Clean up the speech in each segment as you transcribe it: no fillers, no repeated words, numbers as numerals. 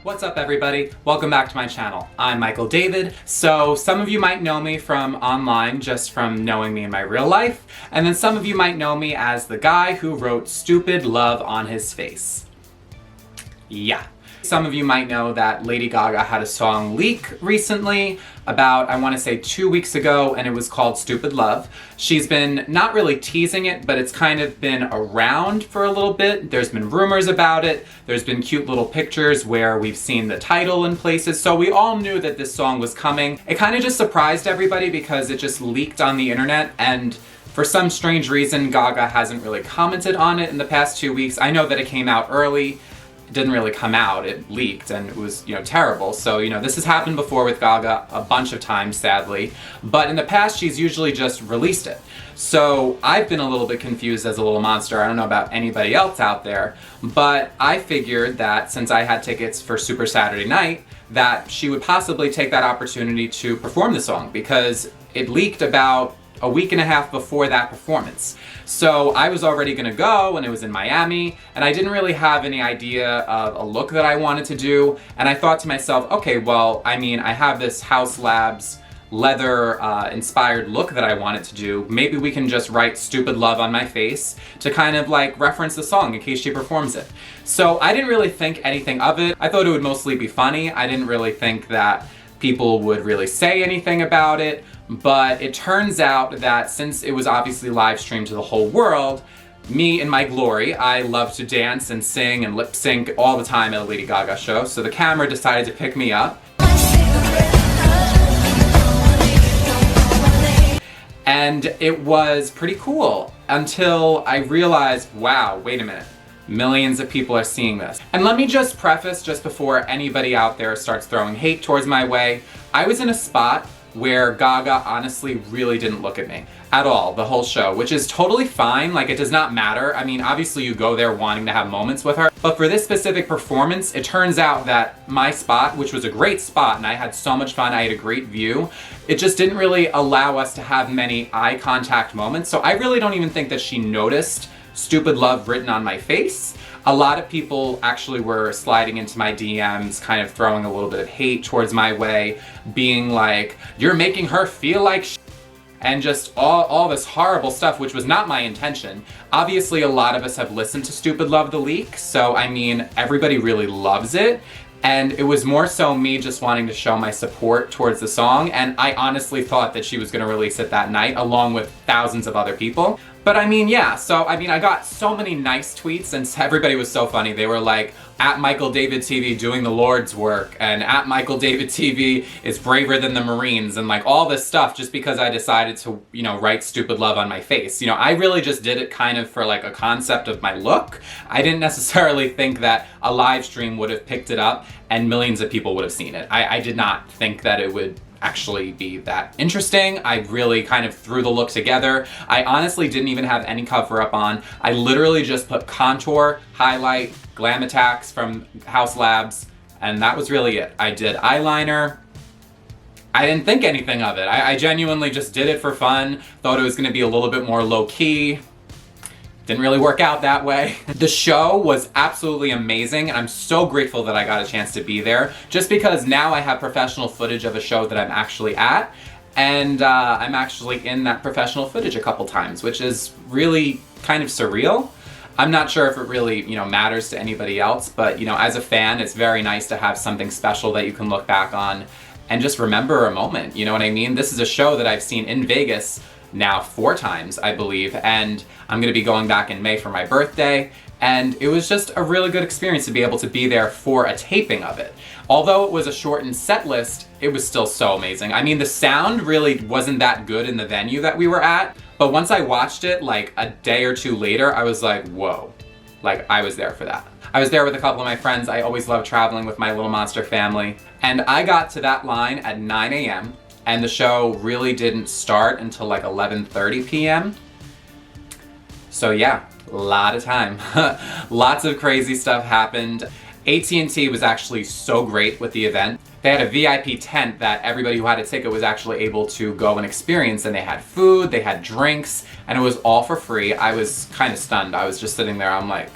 What's up everybody? Welcome back to my channel. I'm Michael David. So some of you might know me from online, just from knowing me in my real life, and then some of you might know me as the guy who wrote Stupid Love on his face. Yeah. Some of you might know that Lady Gaga had a song leak recently, about, I want to say 2 weeks ago, and it was called Stupid Love. She's been not really teasing it, but it's kind of been around for a little bit. There's been rumors about it. There's been cute little pictures where we've seen the title in places, so we all knew that this song was coming. It kind of just surprised everybody because it just leaked on the internet, and for some strange reason, Gaga hasn't really commented on it in the past 2 weeks. I know that it came out early. Didn't really come out, it leaked, and it was, terrible. So, this has happened before with Gaga a bunch of times, sadly, but in the past she's usually just released it. So I've been a little bit confused as a little monster. I don't know about anybody else out there, but I figured that since I had tickets for Super Saturday Night, that she would possibly take that opportunity to perform the song, because it leaked about a week and a half before that performance. So I was already gonna go, and it was in Miami, and I didn't really have any idea of a look that I wanted to do, and I thought to myself, okay, well, I have this Haus Labs leather inspired look that I wanted to do. Maybe we can just write Stupid Love on my face to kind of like reference the song in case she performs it. So I didn't really think anything of it. I thought it would mostly be funny. I didn't really think that people would really say anything about it. But it turns out that since it was obviously live streamed to the whole world, me in my glory, I love to dance and sing and lip sync all the time at a Lady Gaga show, so the camera decided to pick me up. And it was pretty cool until I realized, wow, wait a minute. Millions of people are seeing this. And let me just preface, just before anybody out there starts throwing hate towards my way, I was in a spot where Gaga honestly really didn't look at me at all the whole show, which is totally fine. Like, it does not matter. Obviously you go there wanting to have moments with her, but for this specific performance, it turns out that my spot, which was a great spot and I had so much fun, I had a great view, it just didn't really allow us to have many eye contact moments. So I really don't even think that she noticed Stupid Love written on my face. A lot of people actually were sliding into my DMs, kind of throwing a little bit of hate towards my way, being like, you're making her feel like sh-, and just all this horrible stuff, which was not my intention. Obviously, a lot of us have listened to Stupid Love the Leak, so everybody really loves it. And it was more so me just wanting to show my support towards the song, and I honestly thought that she was gonna release it that night, along with thousands of other people. But yeah, so I got so many nice tweets, and everybody was so funny. They were like, at Michael David TV doing the Lord's work, and at Michael David TV is braver than the Marines, and like all this stuff just because I decided to, write Stupid Love on my face. I really just did it kind of for like a concept of my look. I didn't necessarily think that a live stream would have picked it up and millions of people would have seen it. I did not think that it would actually be that interesting. I really kind of threw the look together. I honestly didn't even have any cover up on. I literally just put contour, highlight, Glam Attacks from Haus Labs, and that was really it. I did eyeliner. I didn't think anything of it. I genuinely just did it for fun. Thought it was gonna be a little bit more low-key. Didn't really work out that way. The show was absolutely amazing, and I'm so grateful that I got a chance to be there, just because now I have professional footage of a show that I'm actually at, and I'm actually in that professional footage a couple times, which is really kind of surreal. I'm not sure if it really, matters to anybody else, but, as a fan, it's very nice to have something special that you can look back on and just remember a moment, you know what I mean? This is a show that I've seen in Vegas now 4 times, I believe, and I'm gonna be going back in May for my birthday, and it was just a really good experience to be able to be there for a taping of it. Although it was a shortened set list, it was still so amazing. The sound really wasn't that good in the venue that we were at, but once I watched it like a day or 2 later, I was like, whoa, like I was there for that. I was there with a couple of my friends. I always love traveling with my Little Monster family, and I got to that line at 9 a.m. and the show really didn't start until like 11:30 p.m. So yeah, a lot of time. Lots of crazy stuff happened. AT&T was actually so great with the event. They had a VIP tent that everybody who had a ticket was actually able to go and experience, and they had food, they had drinks, and it was all for free. I was kind of stunned. I was just sitting there, I'm like,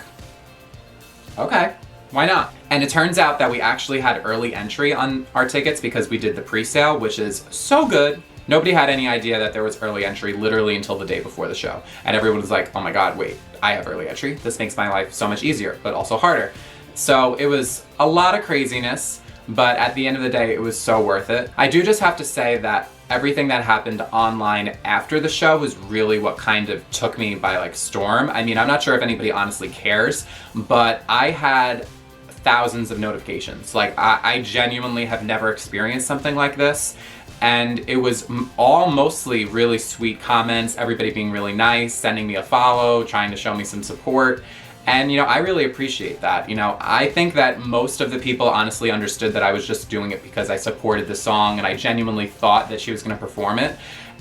okay. Why not? And it turns out that we actually had early entry on our tickets because we did the pre-sale, which is so good. Nobody had any idea that there was early entry literally until the day before the show. And everyone was like, oh my God, wait, I have early entry. This makes my life so much easier, but also harder. So it was a lot of craziness, but at the end of the day, it was so worth it. I do just have to say that everything that happened online after the show was really what kind of took me by like storm. I mean, I'm not sure if anybody honestly cares, but I had thousands of notifications. Like I genuinely have never experienced something like this. And it was all mostly really sweet comments, everybody being really nice, sending me a follow, trying to show me some support. And, you know, I really appreciate that. You know, I think that most of the people honestly understood that I was just doing it because I supported the song and I genuinely thought that she was going to perform it.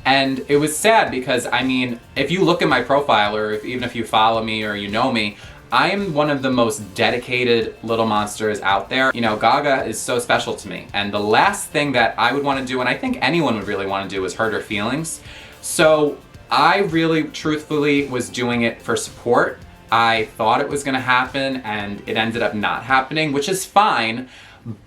And it was sad because, I mean, if you look at my profile or even if you follow me or you know me, I am one of the most dedicated little monsters out there. You know, Gaga is so special to me. And the last thing that I would want to do, and I think anyone would really want to do, is hurt her feelings. So I really, truthfully, was doing it for support. I thought it was going to happen and it ended up not happening, which is fine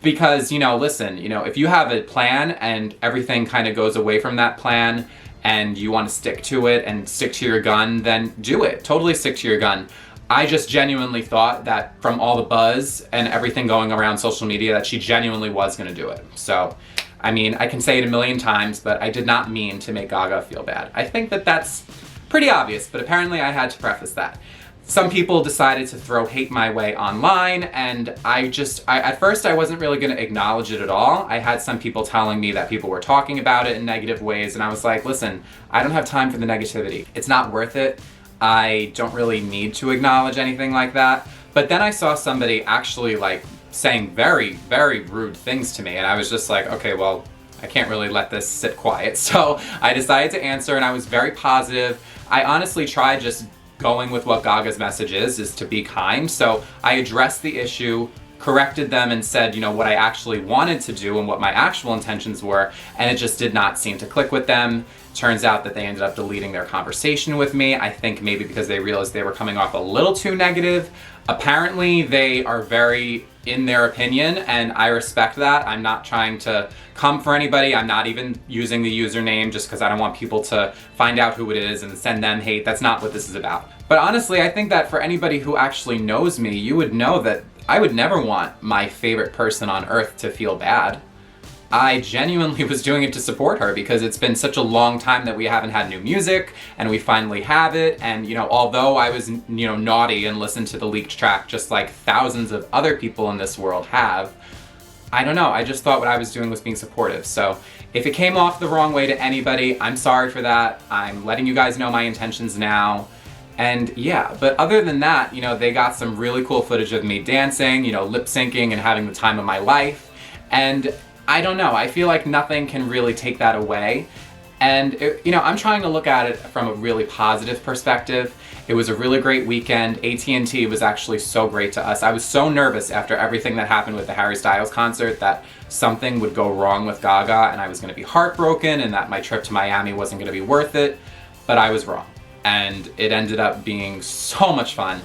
because, you know, listen, you know, if you have a plan and everything kind of goes away from that plan and you want to stick to it and stick to your gun, then do it. Totally stick to your gun. I just genuinely thought that from all the buzz and everything going around social media that she genuinely was going to do it. So, I mean, I can say it a million times, but I did not mean to make Gaga feel bad. I think that that's pretty obvious, but apparently I had to preface that. Some people decided to throw hate my way online, and at first I wasn't really going to acknowledge it at all. I had some people telling me that people were talking about it in negative ways, and I was like, listen, I don't have time for the negativity. It's not worth it. I don't really need to acknowledge anything like that. But then I saw somebody actually like saying very, very rude things to me, and I was just like, okay, well, I can't really let this sit quiet. So I decided to answer, and I was very positive. I honestly tried just going with what Gaga's message is to be kind. So I addressed the issue, corrected them, and said, you know, what I actually wanted to do and what my actual intentions were, and it just did not seem to click with them. Turns out that they ended up deleting their conversation with me. I think maybe because they realized they were coming off a little too negative. Apparently they are very in their opinion, and I respect that. I'm not trying to come for anybody. I'm not even using the username just because I don't want people to find out who it is and send them hate. That's not what this is about. But honestly, I think that for anybody who actually knows me, you would know that I would never want my favorite person on earth to feel bad. I genuinely was doing it to support her because it's been such a long time that we haven't had new music, and we finally have it. And, you know, although I was, you know, naughty and listened to the leaked track just like thousands of other people in this world have, I don't know, I just thought what I was doing was being supportive. So if it came off the wrong way to anybody, I'm sorry for that. I'm letting you guys know my intentions now. And yeah, but other than that, you know, they got some really cool footage of me dancing, you know, lip syncing and having the time of my life. And I don't know, I feel like nothing can really take that away. And, you know, I'm trying to look at it from a really positive perspective. It was a really great weekend. AT&T was actually so great to us. I was so nervous after everything that happened with the Harry Styles concert that something would go wrong with Gaga and I was going to be heartbroken and that my trip to Miami wasn't going to be worth it. But I was wrong. And it ended up being so much fun.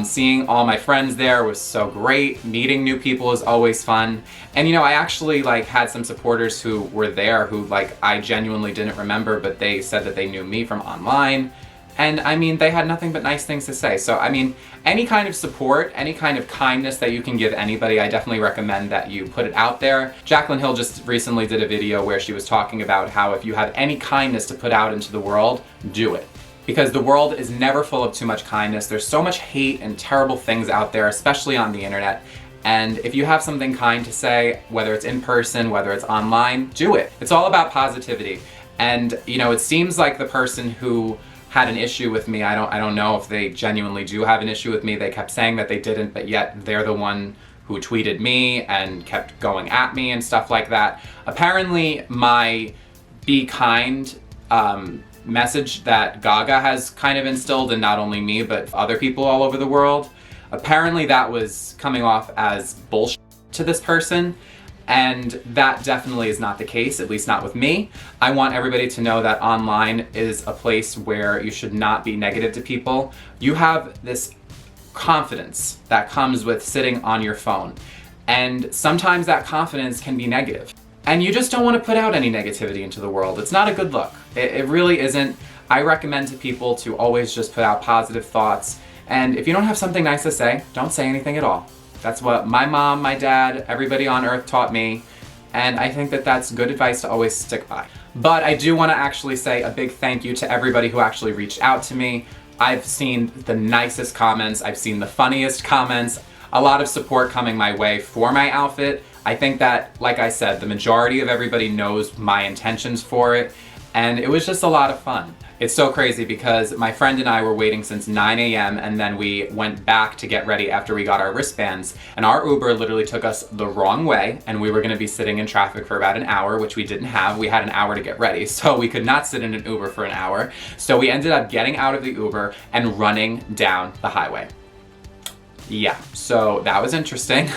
Seeing all my friends there was so great. Meeting new people is always fun. And you know, I actually like had some supporters who were there who like I genuinely didn't remember, but they said that they knew me from online. And I mean, they had nothing but nice things to say. So I mean, any kind of support, any kind of kindness that you can give anybody, I definitely recommend that you put it out there. Jaclyn Hill just recently did a video where she was talking about how if you have any kindness to put out into the world, do it. Because the world is never full of too much kindness. There's so much hate and terrible things out there, especially on the internet. And if you have something kind to say, whether it's in person, whether it's online, do it. It's all about positivity. And you know, it seems like the person who had an issue with me, I don't know if they genuinely do have an issue with me. They kept saying that they didn't, but yet they're the one who tweeted me and kept going at me and stuff like that. Apparently my be kind message that Gaga has kind of instilled in not only me, but other people all over the world, apparently that was coming off as bullshit to this person. And that definitely is not the case, at least not with me. I want everybody to know that online is a place where you should not be negative to people. You have this confidence that comes with sitting on your phone. And sometimes that confidence can be negative. And you just don't want to put out any negativity into the world. It's not a good look. It really isn't. I recommend to people to always just put out positive thoughts. And if you don't have something nice to say, don't say anything at all. That's what my mom, my dad, everybody on earth taught me. And I think that that's good advice to always stick by. But I do want to actually say a big thank you to everybody who actually reached out to me. I've seen the nicest comments. I've seen the funniest comments. A lot of support coming my way for my outfit. I think that, like I said, the majority of everybody knows my intentions for it, and it was just a lot of fun. It's so crazy because my friend and I were waiting since 9 a.m. and then we went back to get ready after we got our wristbands, and our Uber literally took us the wrong way, and we were gonna be sitting in traffic for about an hour, which we didn't have. We had an hour to get ready, so we could not sit in an Uber for an hour. So we ended up getting out of the Uber and running down the highway. Yeah, so that was interesting.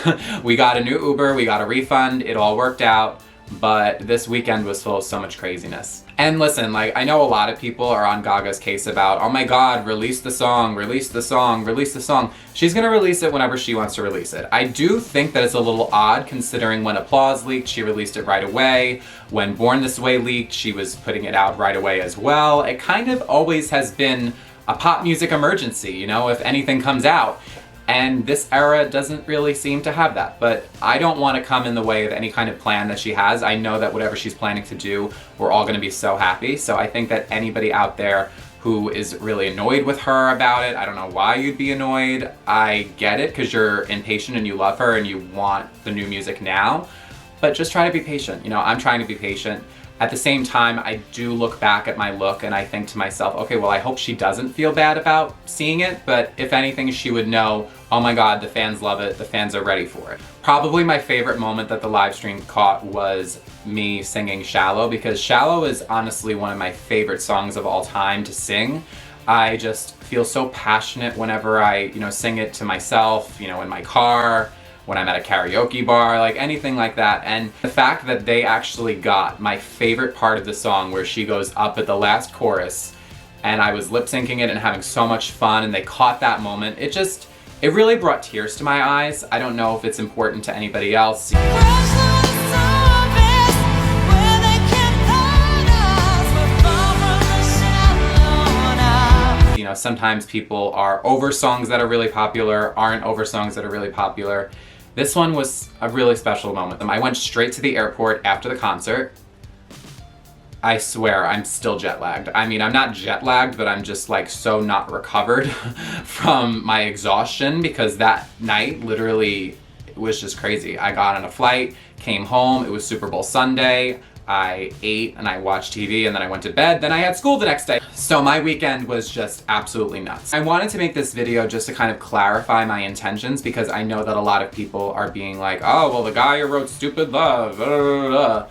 We got a new Uber, we got a refund, it all worked out, but this weekend was full of so much craziness. And listen, like, I know a lot of people are on Gaga's case about, oh my god, release the song, release the song, release the song. She's gonna release it whenever she wants to release it. I do think that it's a little odd considering when Applause leaked, she released it right away. When Born This Way leaked, she was putting it out right away as well. It kind of always has been a pop music emergency, you know, if anything comes out. And this era doesn't really seem to have that. But I don't want to come in the way of any kind of plan that she has. I know that whatever she's planning to do, we're all going to be so happy. So I think that anybody out there who is really annoyed with her about it, I don't know why you'd be annoyed. I get it because you're impatient and you love her and you want the new music now. But just try to be patient. You know, I'm trying to be patient. At the same time, I do look back at my look and I think to myself, okay, well, I hope she doesn't feel bad about seeing it, but if anything, she would know, oh my god, the fans love it, the fans are ready for it. Probably my favorite moment that the live stream caught was me singing Shallow, because Shallow is honestly one of my favorite songs of all time to sing. I just feel so passionate whenever I, sing it to myself, in my car, when I'm at a karaoke bar, like anything like that. And the fact that they actually got my favorite part of the song where she goes up at the last chorus and I was lip syncing it and having so much fun and they caught that moment, it really brought tears to my eyes. I don't know if it's important to anybody else. Sometimes people are over songs that are really popular, aren't over songs that are really popular. This one was a really special moment. I went straight to the airport after the concert. I swear, I'm still jet lagged. I mean, I'm not jet lagged, but I'm just like so not recovered from my exhaustion because that night literally was just crazy. I got on a flight, came home, it was Super Bowl Sunday. I ate and I watched TV and then I went to bed, then I had school the next day. So my weekend was just absolutely nuts. I wanted to make this video just to kind of clarify my intentions because I know that a lot of people are being like, oh, well, the guy who wrote Stupid Love, blah, blah, blah.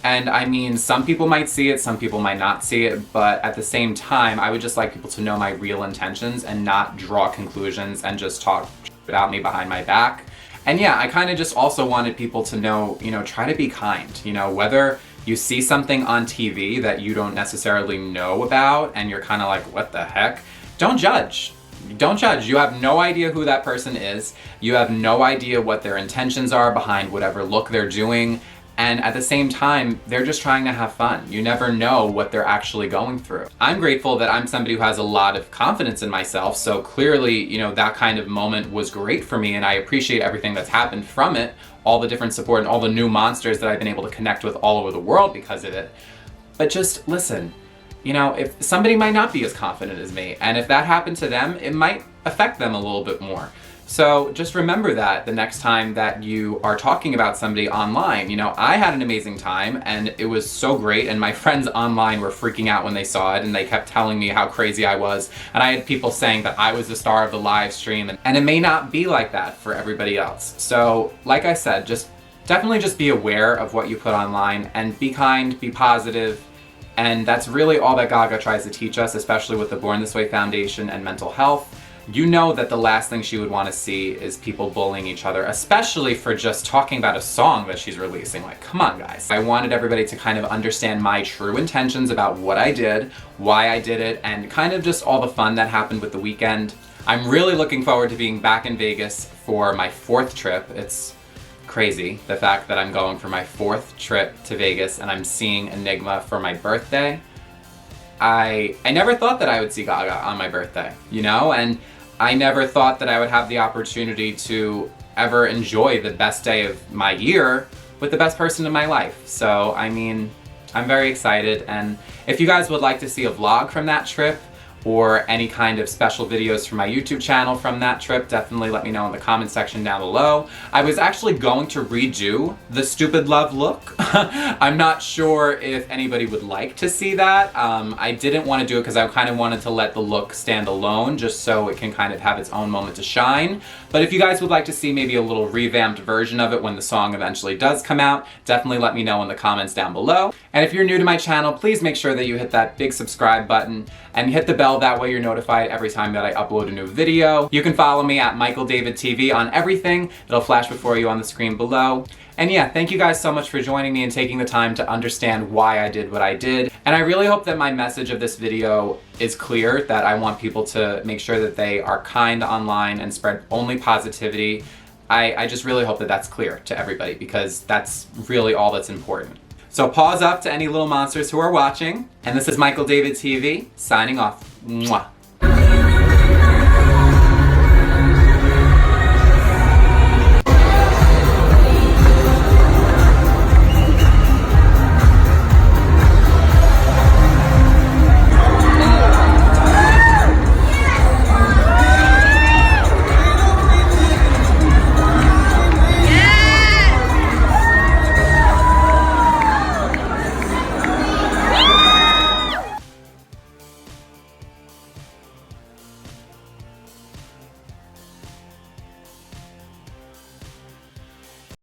And I mean, some people might see it, some people might not see it, but at the same time, I would just like people to know my real intentions and not draw conclusions and just talk about me behind my back. And yeah, I kind of just also wanted people to know, try to be kind, whether you see something on TV that you don't necessarily know about and you're kind of like, what the heck? Don't judge. Don't judge. You have no idea who that person is. You have no idea what their intentions are behind whatever look they're doing. And at the same time, they're just trying to have fun. You never know what they're actually going through. I'm grateful that I'm somebody who has a lot of confidence in myself. So clearly, that kind of moment was great for me and I appreciate everything that's happened from it. All the different support and all the new monsters that I've been able to connect with all over the world because of it. But just listen, if somebody might not be as confident as me, and if that happened to them, it might affect them a little bit more. So just remember that the next time that you are talking about somebody online. I had an amazing time and it was so great and my friends online were freaking out when they saw it and they kept telling me how crazy I was. And I had people saying that I was the star of the live stream and it may not be like that for everybody else. So like I said, definitely just be aware of what you put online and be kind, be positive. And that's really all that Gaga tries to teach us, especially with the Born This Way Foundation and mental health. You know that the last thing she would want to see is people bullying each other, especially for just talking about a song that she's releasing. Like, come on, guys. I wanted everybody to kind of understand my true intentions about what I did, why I did it, and kind of just all the fun that happened with the weekend. I'm really looking forward to being back in Vegas for my 4th trip. It's crazy, the fact that I'm going for my 4th trip to Vegas and I'm seeing Enigma for my birthday. I never thought that I would see Gaga on my birthday, you know? And I never thought that I would have the opportunity to ever enjoy the best day of my year with the best person in my life. So, I mean, I'm very excited, and if you guys would like to see a vlog from that trip, or any kind of special videos from my YouTube channel from that trip, definitely let me know in the comment section down below. I was actually going to redo the Stupid Love look. I'm not sure if anybody would like to see that. I didn't want to do it because I kind of wanted to let the look stand alone, just so it can kind of have its own moment to shine. But if you guys would like to see maybe a little revamped version of it when the song eventually does come out, definitely let me know in the comments down below. And if you're new to my channel, please make sure that you hit that big subscribe button and hit the bell. That way you're notified every time that I upload a new video. You can follow me at Michael David TV on everything. It'll flash before you on the screen below. And yeah, thank you guys so much for joining me and taking the time to understand why I did what I did. And I really hope that my message of this video is clear, that I want people to make sure that they are kind online and spread only positivity. I just really hope that that's clear to everybody, because that's really all that's important. So paws up to any little monsters who are watching. And this is Michael David TV, signing off. Mwah.